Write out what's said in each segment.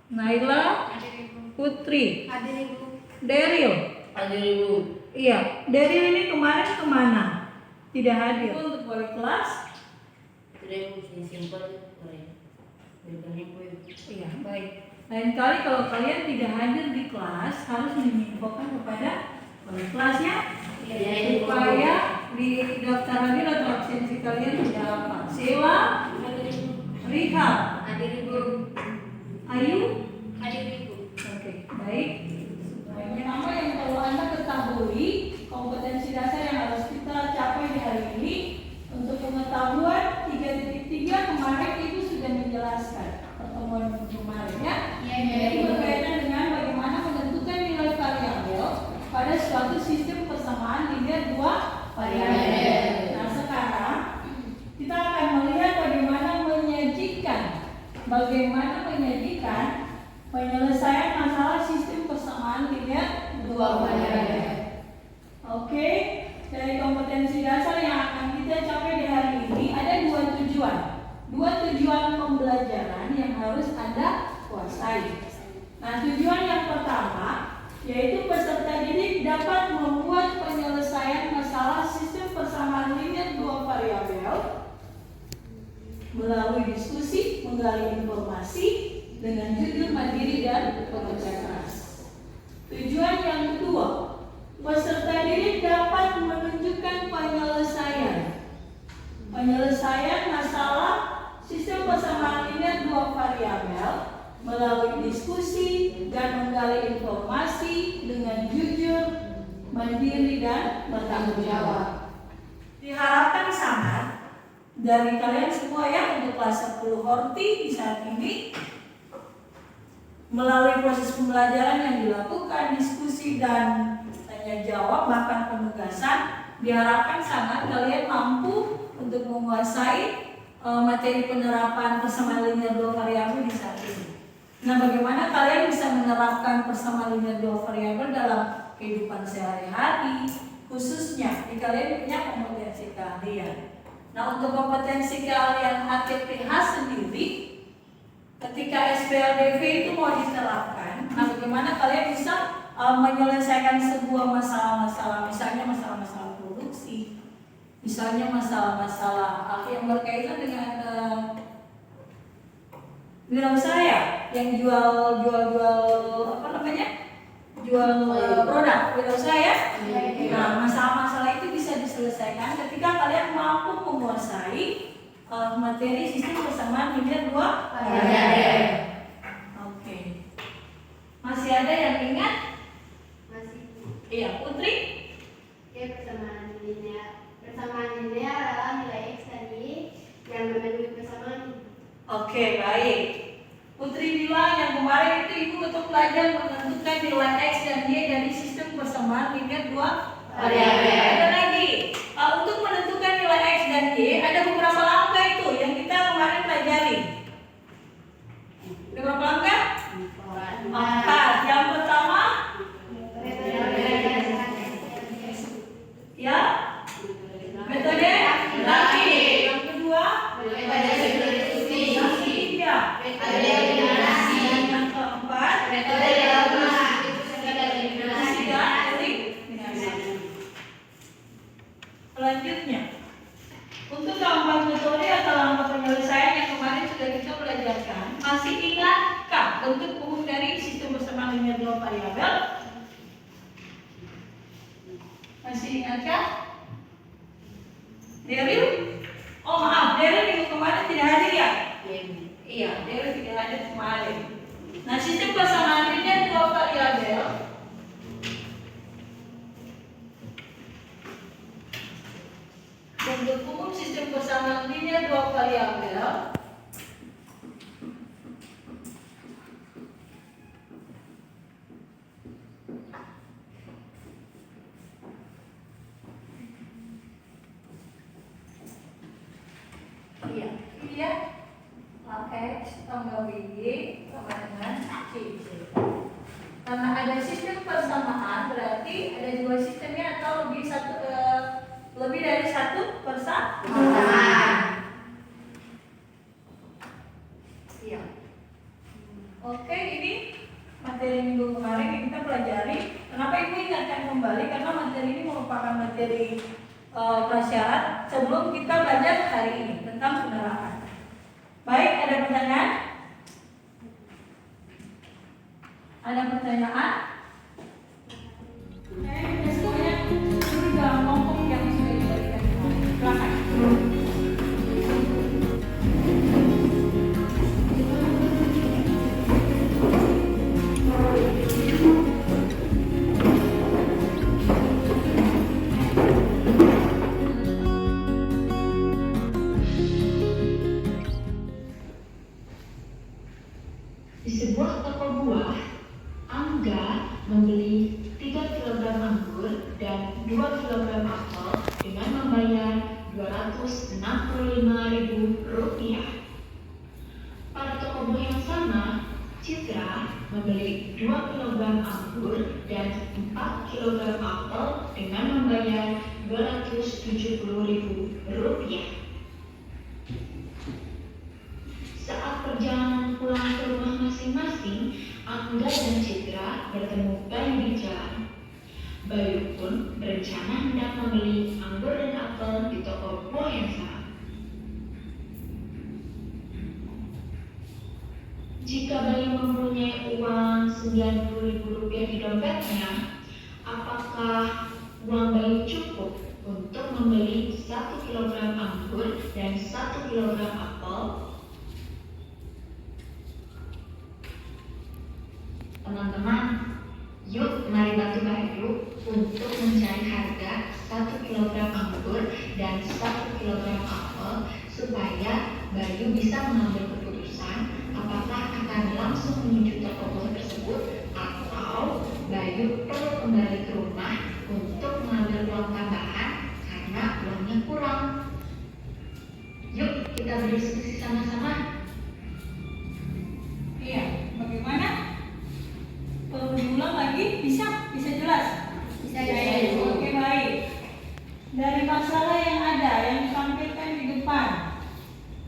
Naila, Putri, Daryl. Iya, Daryl ini kemarin kemana? Tidak hadir untuk wali kelas. Iya, baik. Lain kali kalau kalian tidak hadir di kelas harus menginfokan kepada wali kelasnya supaya di daftar hadir atau absensi kalian tidak apa. Sheila, Rihal, Ayu, oke, baik. Nama yang perlu Anda ketahui, kompetensi dasar yang harus kita capai di hari ini. Untuk pengetahuan 3.3 kemarin itu sudah menjelaskan pertemuan kemarin ya. Jadi berkaitan dengan bagaimana menentukan nilai variabel pada suatu sistem persamaan linear dua variabel. Nah sekarang kita akan melihat bagaimana menyajikan penyelesaian masalah sistem persamaan linear dua variabel. Oke, dari kompetensi dasar yang akan kita capai di hari ini ada dua tujuan pembelajaran yang harus Anda kuasai. Nah, tujuan yang pertama yaitu peserta didik dapat membuat penyelesaian masalah sistem persamaan linear dua variabel melalui diskusi, menggali informasi dengan jujur, mandiri, dan bekerja keras. Tujuan yang kedua, peserta didik dapat menunjukkan penyelesaian masalah sistem persamaan linear dua variabel melalui diskusi dan menggali informasi dengan jujur, mandiri, dan bertanggung jawab. Diharapkan sangat dari kalian semua ya untuk kelas 10 Horti di saat ini melalui proses pembelajaran yang dilakukan, diskusi dan tanya jawab bahkan penugasan, diharapkan sangat kalian mampu untuk menguasai materi penerapan persamaan linear dua variabel di saat ini. Nah, bagaimana kalian bisa menerapkan persamaan linear dua variabel dalam kehidupan sehari-hari, khususnya di kalian punya kompetensi keahlian. Nah, untuk kompetensi keahlian HTPH sendiri, ketika SPLDV itu mau diterapkan, nah bagaimana kalian bisa menyelesaikan sebuah masalah-masalah, misalnya masalah-masalah produksi, misalnya masalah-masalah yang berkaitan dengan wirausaha yang jual produk wirausaha. Nah, masalah-masalah itu bisa diselesaikan ketika kalian mampu menguasai materi sistem persamaan linear dua variabel. Oke. Masih ada yang ingat? Masih. Iya, Putri. Persamaan linear adalah nilai X dan Y yang memenuhi persamaan. Oke, baik. Putri bilang yang kemarin itu ibu untuk belajar menentukan nilai X dan Y dari sistem persamaan linear dua variabel. Ada lagi, untuk menentukan nilai X dan Y ada beberapa langkah itu yang kita kemarin pelajari. Ada berapa langkah? 4. Yang pertama, ya, metode lagi. Yang kedua, metode substitusi. Ya. Yang keempat, metode eliminasi dan eliminasi. Selanjutnya, untuk keempat metode atau langkah penyelesaian yang kemarin sudah kita belajarkan, masih ingatkah bentuk umum dari sistem persamaan linear dua variabel? Masih ingatkah? Daryl? Oh maaf, Daryl minggu kemarin tidak hadir ya? Iya, Daryl tidak hadir kemarin. Nah, sistem persamaan linear dua variabel bentuk umum sistem persamaan linear dua variabel iya X tambah BY sama dengan CC. Karena ada sistem persamaan berarti ada dua sistemnya atau lebih dari satu persamaan. Oke, ini materi minggu kemarin yang kita pelajari. Kenapa Ibu ingatkan kembali? Karena materi ini merupakan materi prasyarat sebelum kita belajar hari ini tentang penerangan. Baik, ada pertanyaan? Ada pertanyaan? Kita semuanya duduk dalam kelompok yang sudah diberikan kemarin. Silakan. Di sebuah toko buah, Angga membeli 3 kg anggur dan 2 kg apel dengan membayar Rp265.000. Pada toko buah yang sama, Citra membeli 2 kg anggur dan 4 kg apel dengan membayar Rp270.000. Saat perjalanan pulang ke rumah masing-masing, Angga dan Citra bertemu Bayu di jalan. Bayu pun berencana hendak membeli anggur dan apel di toko buah yang sama. Jika Bayu mempunyai uang Rp90.000 di dompetnya, apakah uang Bayu cukup untuk membeli 1 kg anggur dan 1 kg apel? Teman-teman, yuk mari bantu Bayu untuk mencari harga 1 kg anggur dan 1 kg apel supaya Bayu bisa mengambil keputusan apakah akan langsung menuju toko buah tersebut atau Bayu perlu kembali ke rumah untuk mengambil uang tambahan karena uangnya kurang. Yuk kita berdiskusi sama-sama. Iya, bagaimana? Kalau diulang lagi, bisa jelas? Bisa ya, Ibu. Oke, baik. Dari masalah yang ada, yang ditampilkan di depan,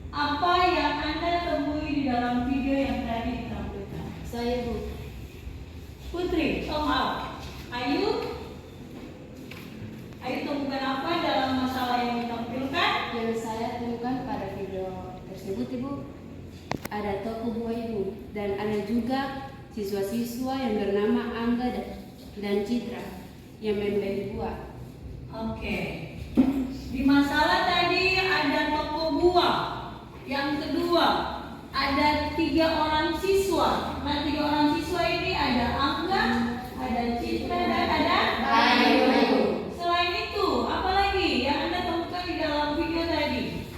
apa yang Anda temui di dalam video yang tadi ditampilkan? Saya, Bu. Putri, soal. Ayu temukan apa dalam masalah yang ditampilkan? Yang saya temukan pada video tersebut, Ibu, ada toko buah, Ibu, dan ada juga siswa-siswa yang bernama Angga dan Citra yang membeli buah. Oke. Di masalah tadi ada toko buah. Yang kedua, ada 3 orang siswa. Nah, 3 orang siswa ini ada Angga, ada Citra, dan ada Bayu. Selain itu, apa lagi yang Anda temukan di dalam video tadi?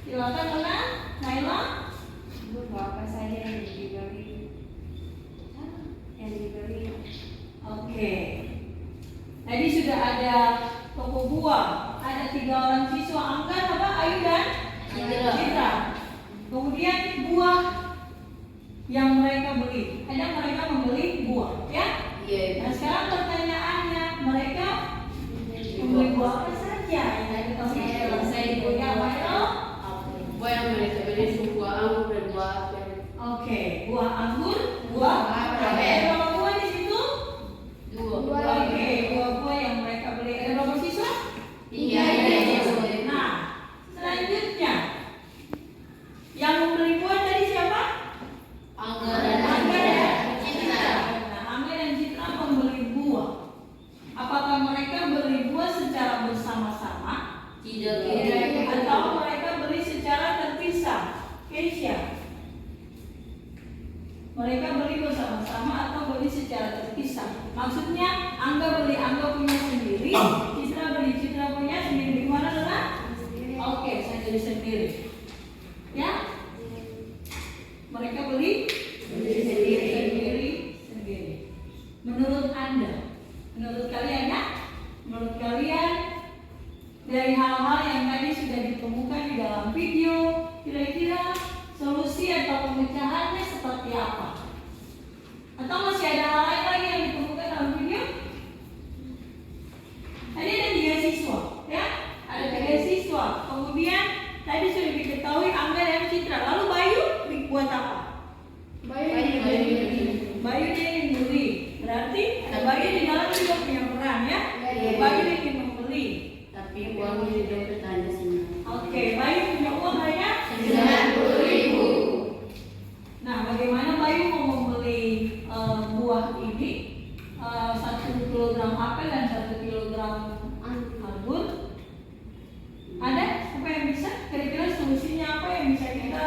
Silakan, Luna, Naila. Bu, apa saja yang dibeli? Oke. Tadi sudah ada toko buah, ada 3 orang siswa, Angga, apa, Ayu dan Citra. Kemudian buah yang mereka beli, ada mereka membeli buah, ya? Iya. Nah, sekarang pertanyaannya, mereka membeli buah apa saja? Yang ada di toko buah? Saya Ya, Pak Elo? buah yang mereka beli itu buah anggur dan buah apel. Oke, buah anggur, buah apel. Ada berapa buah di situ? Dua. Oke, buah-buah yang mereka beli. Ada berapa siswa? Iya. Nah, selanjutnya yang membeli buah tadi siapa? Angga Angga dan Citra. Nah, Angga dan Citra membeli buah. Apakah mereka beli buah secara bersama-sama? Tidak. Atau mereka beli secara terpisah? Keisha, mereka beli bersama-sama atau beli secara terpisah? Maksudnya Angga beli Angga punya sendiri, Citra beli Citra punya sendiri. Gimana, Luna? Oke, saya jadi sendiri. Ya? Mereka beli sendiri. Menurut Anda, menurut kalian ya? Menurut kalian dari hal-hal yang tadi sudah ditemukan di dalam video, kira-kira solusi atau pemecahannya seperti apa? Atau masih ada hal lain lagi yang ditemukan dalam video? Tadi Bayu dia yang beli. Berarti Bayu di dalam juga punya peran ya. Bayu dia yang membeli. Tapi uangnya di dompet hanya sembilan. Oke, Bayu punya uang hanya 90.000. Nah, bagaimana Bayu mau membeli buah ini 1 kilogram apel dan 1 kilogram anggur? Ada apa yang bisa? Kira-kira solusinya apa yang bisa kita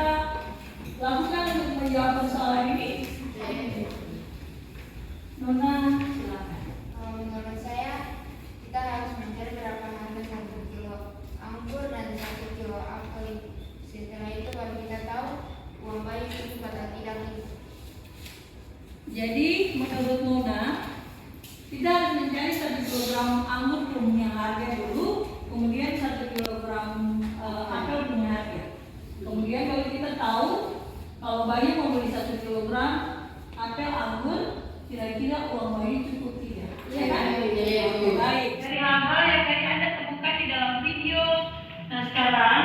lakukan untuk menjawab persoalan ini? Nona, silakan. Menurut saya kita harus mencari berapa harga 1 kilo anggur dan 1 kilo apel. Setelah itu baru kita tahu uang Bayu cukup atau tidak. Jadi menurut Nona, kita harus mencari 1 kilogram anggur punya harga dulu, kemudian 1 kilogram apel punya harga. Kemudian kalau kita tahu kalau Bayu mau beli 1 kilogram apel anggur, kira-kira uang Bayu cukup tidak? Iya kan? Iya. Oke, baik. Dari hal-hal yang tadi Anda temukan di dalam video. Nah sekarang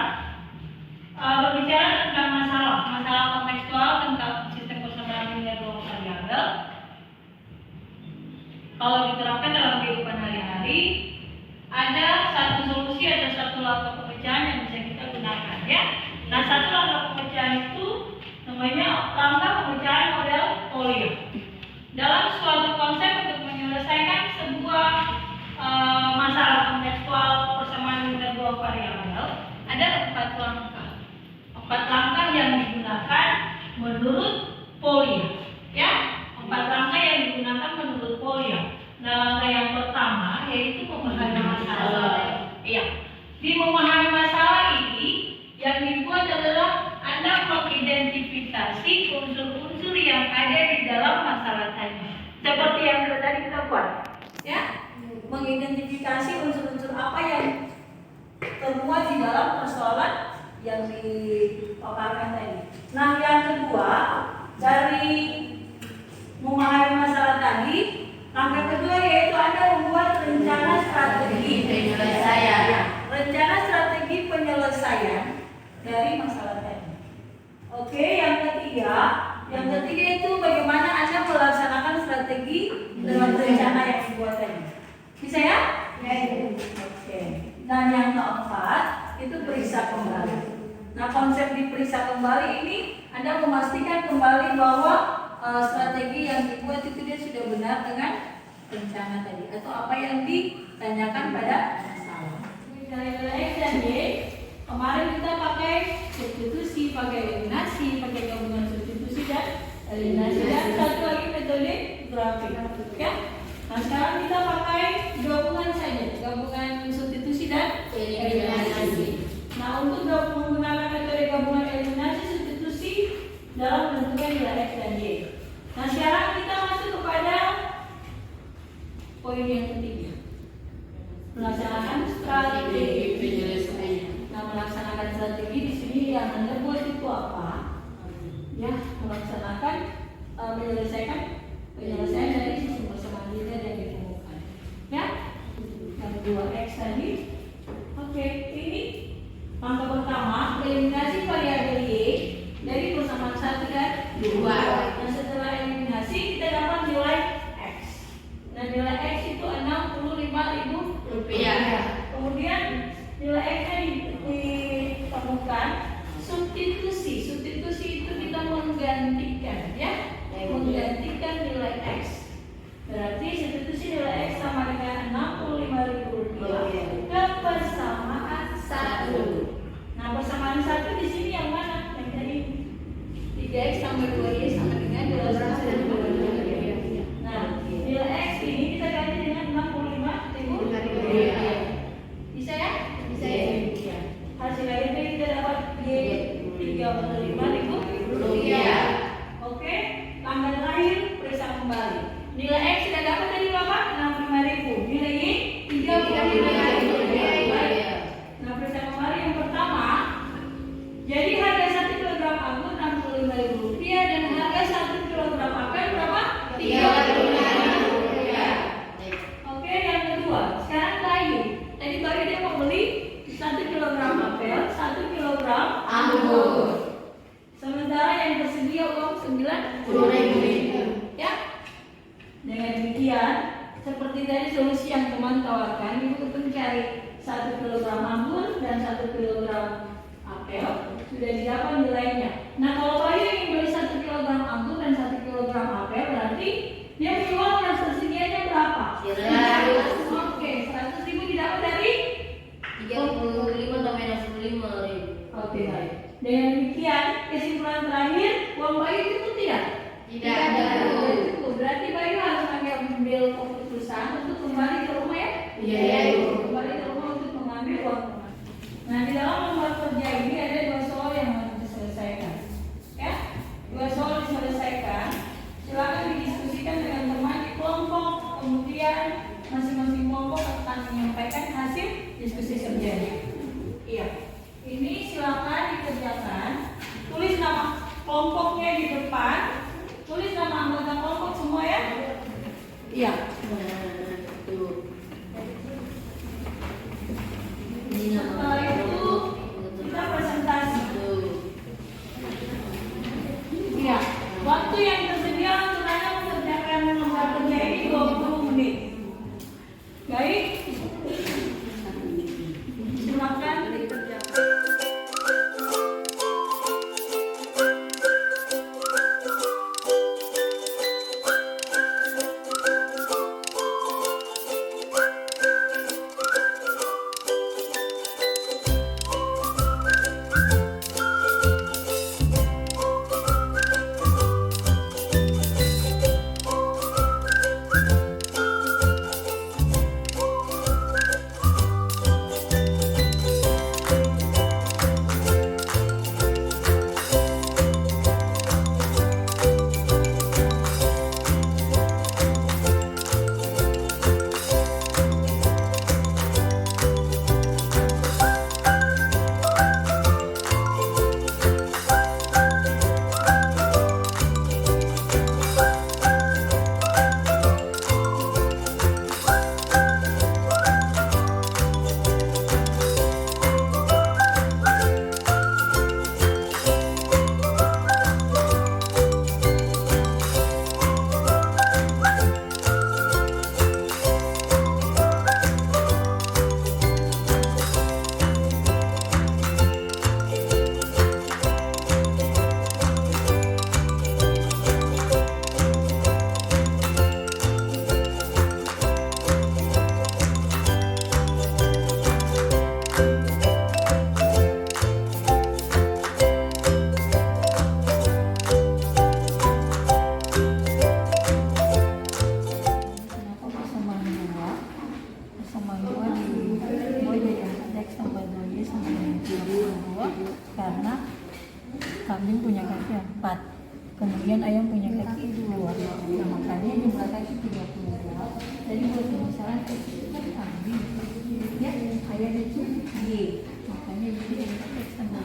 berbicara tentang masalah kontekstual tentang sistem persamaan linear dua variabel. Kalau diterapkan dalam kehidupan hari-hari, ada satu solusi atau satu langkah pemecahan yang bisa kita gunakan ya. Nah satu langkah pemecahan itu namanya langkah pemecahan model Polio. Dalam suatu konsep untuk menyelesaikan sebuah masalah kontekstual persamaan linear dua variabel, ada 4 langkah. 4 langkah yang digunakan menurut Polio. Ya, 4 langkah yang digunakan menurut Polio. Nah, langkah yang pertama yaitu memahami masalah. Iya. Di memahami masalah ini yang dibuat adalah Anda mengidentifikasi unsur-unsur yang ada di dalam masalah tadi. Seperti yang tadi kita buat. Ya, mengidentifikasi unsur-unsur apa yang termuat di dalam persoalan yang dipaparkan tadi. Nah, yang kedua dari memahami masalah tadi, langkah kedua yaitu Anda membuat rencana strategi penyelesaian. Rencana strategi penyelesaian dari masalah tadi. Oke, yang ketiga itu bagaimana Anda melaksanakan strategi dalam rencana yang dibuat tadi. Bisa ya? Oke. Dan yang keempat itu periksa kembali. Nah, konsep diperiksa kembali ini Anda memastikan kembali bahwa strategi yang dibuat itu dia sudah benar dengan rencana tadi atau apa yang ditanyakan pada masalah. Misalnya X dan Y, kemarin kita pakai substitusi, pakai eliminasi, pakai gabungan substitusi dan eliminasi dan satu lagi metode grafik. Ya. Nah, sekarang kita pakai gabungan saja, gabungan substitusi dan eliminasi. Nah, untuk menggunakan metode gabungan eliminasi substitusi dalam menentukan nilai X dan Y. Nah, sekarang kita masuk kepada poin yang ketiga. Melaksanakan strategi penyelesaian. Nah, melaksanakan strategi di sini yang Anda buat itu apa? Ya, melaksanakan menyelesaikan penyelesaian dari sistem persamaan linear yang ditemukan. Ya, yang 2X tadi. Oke, ini langkah pertama, eliminasi variabel Y dari persamaan 1 dan 2. Nah, setelah eliminasi kita dapat nilai X. Nah, nilai X itu 65.000 rupiah. Kemudian nilai X-nya ditemukan substitusi. Substitusi itu kita menggantikan ya, menggantikan nilai X. Berarti substitusi nilai X sama dengan 65.000 rupiah ke persamaan 1. Nah, persamaan 1 di sini yang mana? Yang tadi 3X tambah 2Y sama dengan 2. Nah, nilai X ini kita ganti dengan 65.000 rupiah. Bisa ya? Bisa ya. Hasil akhirnya kita dapat Y 35.000 rupiah. Oke, langkah terakhir periksa kembali. Nilai X kita dapat dari berapa? 65.000. Nilai Y 35.000 rupiah. Nah, periksa kembali yang pertama. Jadi harga 1 kg anggur 65.000 rupiah dan harga 1 kg apel berapa? 35.000 rupiah. Oke, yang kedua. Sekarang Bayu. Tadi Bayu dia mau beli 1 kg apel, 1 kg anggur. Sementara yang tersedia uang 10.000. Ya. Dengan demikian, seperti tadi solusi yang teman tawarkan, Ibu mencari 1 kg anggur dan 1 kg apel, sudah didapat nilainya. Nah, kalau Bayu ingin beli 1 kg anggur dan 1 kg apel, berarti dia punya uang yang tersedianya berapa? 100. Oke, 100.000 didapat dari 35 tambah 65.000. Oke, baik. Dengan demikian, kesimpulan terakhir, uang Bayu cukup tidak? Tidak Tidak cukup. Berarti Bayu harus mengambil keputusan untuk kembali ke rumah ya? Iya, Ibu. Kembali ke rumah untuk mengambil uang rumah. Nah, di dalam membuat kerja ini ada 2 soal yang harus diselesaikan. Ya, 2 soal diselesaikan. Silakan didiskusikan dengan teman di kelompok. Kemudian masing-masing kelompok akan menyampaikan hasil diskusi kerjanya. Iya. Ini silakan dikerjakan. Tulis nama kelompoknya di depan. Tulis nama anggota kelompok semua ya. Iya. Setelah itu kita presentasi. Iya. Waktu yang tersedia untuk Anda mengerjakan membuat kerja ini 20 menit. Baik. Silakan dikerjakan. Karena kambing punya kaki 4, kemudian ayam punya kaki 2. Nah, makanya jumlah kaki 32. Jadi buat pemisalan itu kan kambing, ya ayam itu Y, makanya jadi X tambah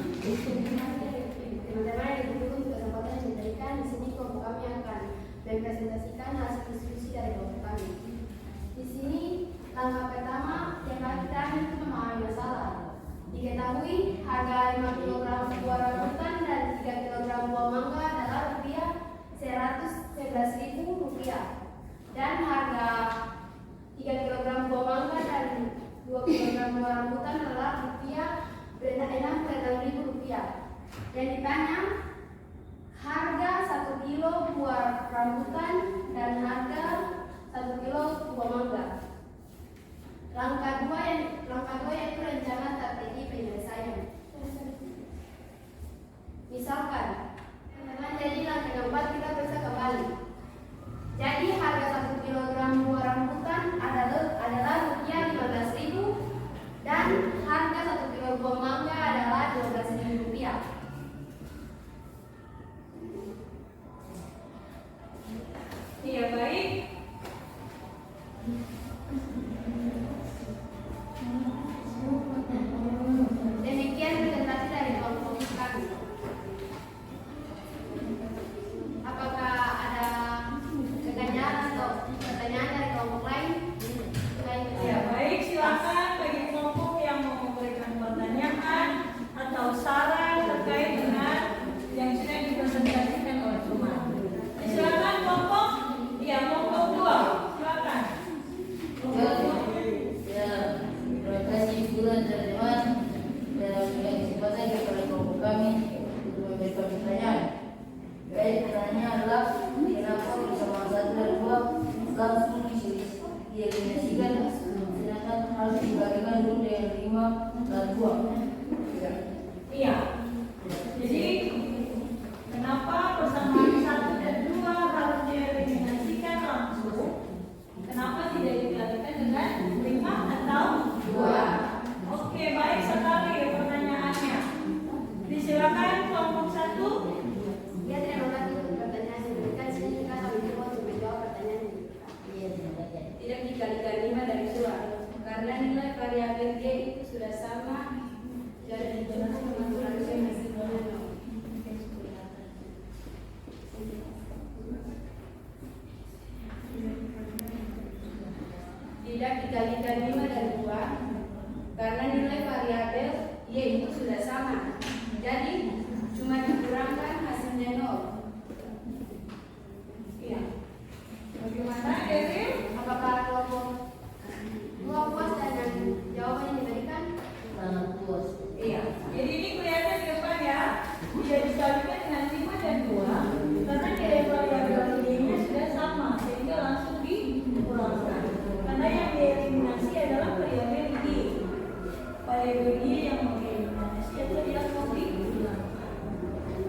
Teman-teman yang ditunggu untuk kesempatan yang diberikan, di sini kelompok kami akan mempresentasikan hasil diskusi dari kelompok kami. Di sini langkah pertama yang kami terakhir itu memahami masalah. Diketahui harga 5 kg buah rambutan dan 3 kg buah mangga adalah Rp111.000 dan harga 3 kg buah mangga dan 2 kg buah rambutan adalah Rp66.000. Dan ditanya harga 1 kilo buah rambutan dan harga 1 kilo buah mangga. Langkah dua yaitu rencana strategi penyelesaian. Misalkan, teman-teman, jadi langkah keempat kita bisa kembali. Jadi harga 1 kg buah rambutan adalah Rp15.000 dan harga 1 kilo buah mangga adalah Rp12.000. Iya, baik. dua. Iya. Jadi kenapa persamaan 1 dan 2 harus dieliminasikan langsung? Kenapa tidak dikalikan dengan 5 atau 2? Oke, baik sekali pertanyaannya. Disilakan kelompok 1. Ya, terima kasih untuk pertanyaan yang diberikan. Sini kita sambil coba untuk menjawab pertanyaan yang diberikan. Tidak dikalikan 5 dari 2 karena nilai variabel G itu sudah sama, jadi cukup mengatur yang masih nol. Tidak dikalikan 5 dari 2 karena nilai variabel Y itu sudah sama, jadi cuma dikurangkan hasilnya 0. Iya. Bagaimana, Devil? Apakah kelompok 2 puas dengan jawaban yang diberikan? Sangat puas. Iya. Jadi ini kelihatan di depan ya. Tidak dikalikan dengan 5 dan 2 karena nilai variabel Y-nya sudah sama sehingga langsung dikurangkan. Karena yang dieliminasi adalah variabel Y. Variabel Y yang mau dieliminasi atau yang mau dikurangkan.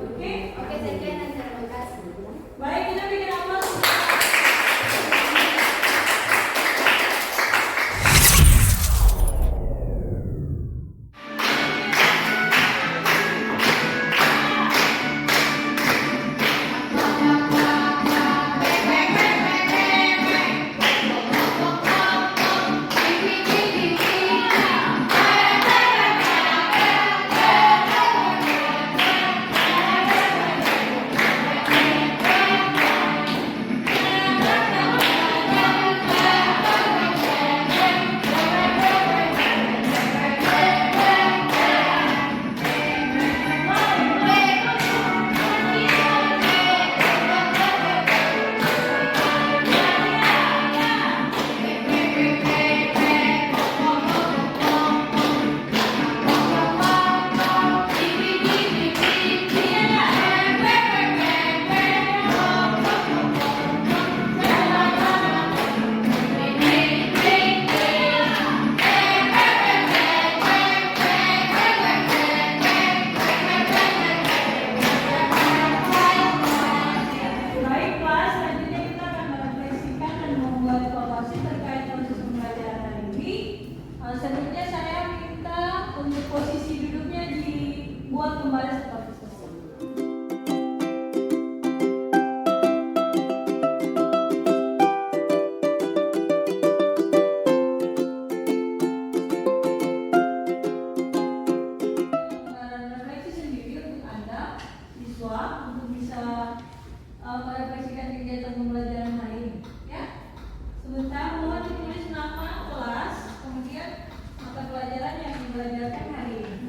Oke? Oke, sekian dan terima kasih. Baik, kita bikin aplaus. Selanjutnya saya minta untuk posisi duduknya dibuat kembali seperti semula. Refleksi sendiri untuk Anda, siswa, untuk bisa merefleksikan kegiatan pembelajaran hari ini. Ya, sebentar mohon ditulis nama kelas, kemudian mata pelajaran yang dibelajarkan hari ini.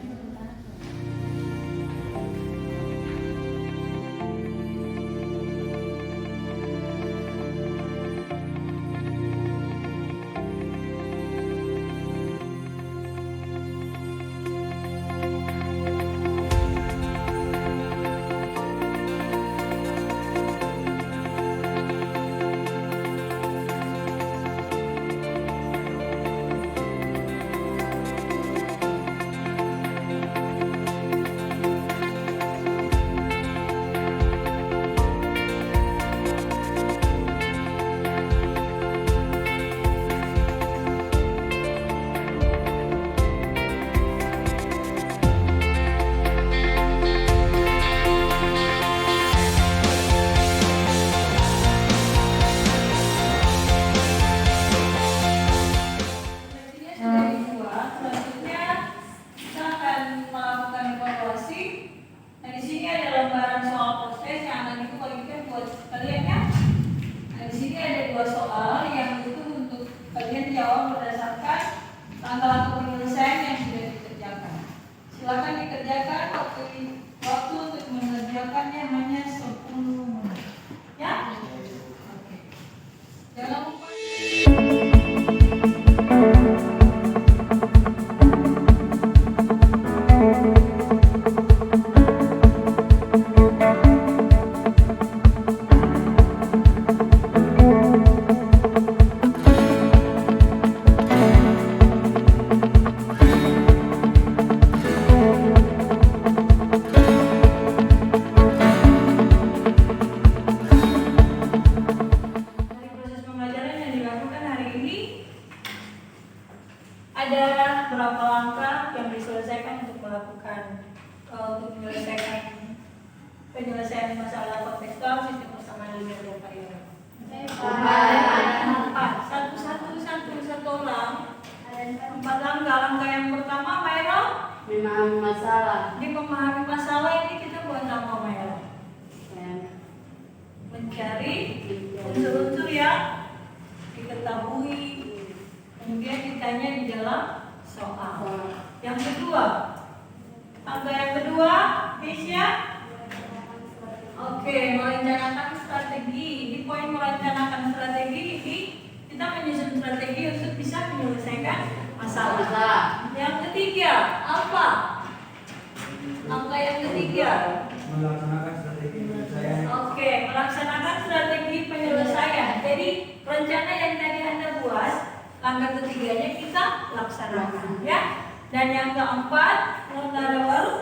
langkah-langkah penyelesaian yang sudah dikerjakan. Silakan dikerjakan, waktu untuk mengerjakannya hanya 10 menit. Ya? Oke. Jangan lupa. mencari unsur-unsur yang diketahui, kemudian ditanya di dalam soal. Yang kedua, angka yang kedua, Misha. Oke, merencanakan strategi. Di poin merencanakan strategi ini kita menyusun strategi untuk bisa menyelesaikan masalah. Yang ketiga, apa? Angka yang ketiga. Melaksanakan strategi penyelesaian. Oke, melaksanakan strategi penyelesaian. Jadi rencana yang tadi Anda buat, langkah ketiganya kita laksanakan, ya. Dan yang keempat, ada baru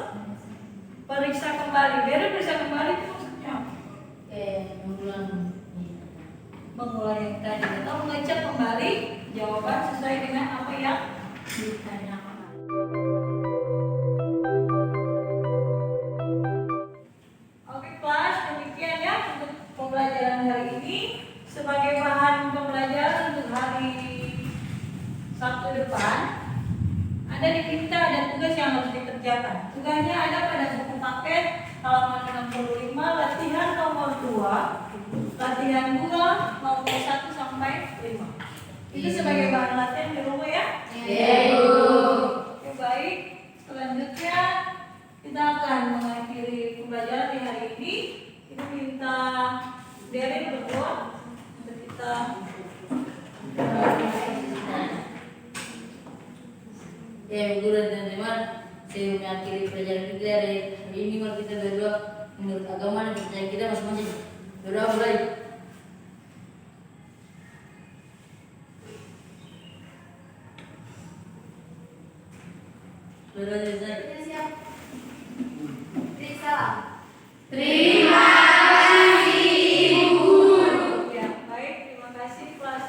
periksa kembali. Dari periksa kembali itu maksudnya mengulang yang tadi atau mengecek kembali jawaban sesuai dengan apa yang ditanyakan. Oke kelas, demikian ya untuk pembelajaran hari ini. Sebagai bahan pembelajaran untuk hari Sabtu depan, Anda diminta ada tugas yang harus dikerjakan. Tugasnya ada pada buku paket halaman 65, latihan nomor 2, latihan 2 nomor 1 sampai 5. Itu sebagai bahan latihan di rumah ya. Oke, baik. Selanjutnya kita akan mengakhiri pembelajaran di hari ini. Kita minta Derin berdoa untuk kita. Ya, guru dan teman-teman, saya mengakhiri pelajaran kita dari hari ini. Mari kita berdoa menurut agama dan percaya kita masing-masing. Berdoa mulai. Berdoa selesai. Sudah siap? Periksa. Ya, baik. Terima kasih kelas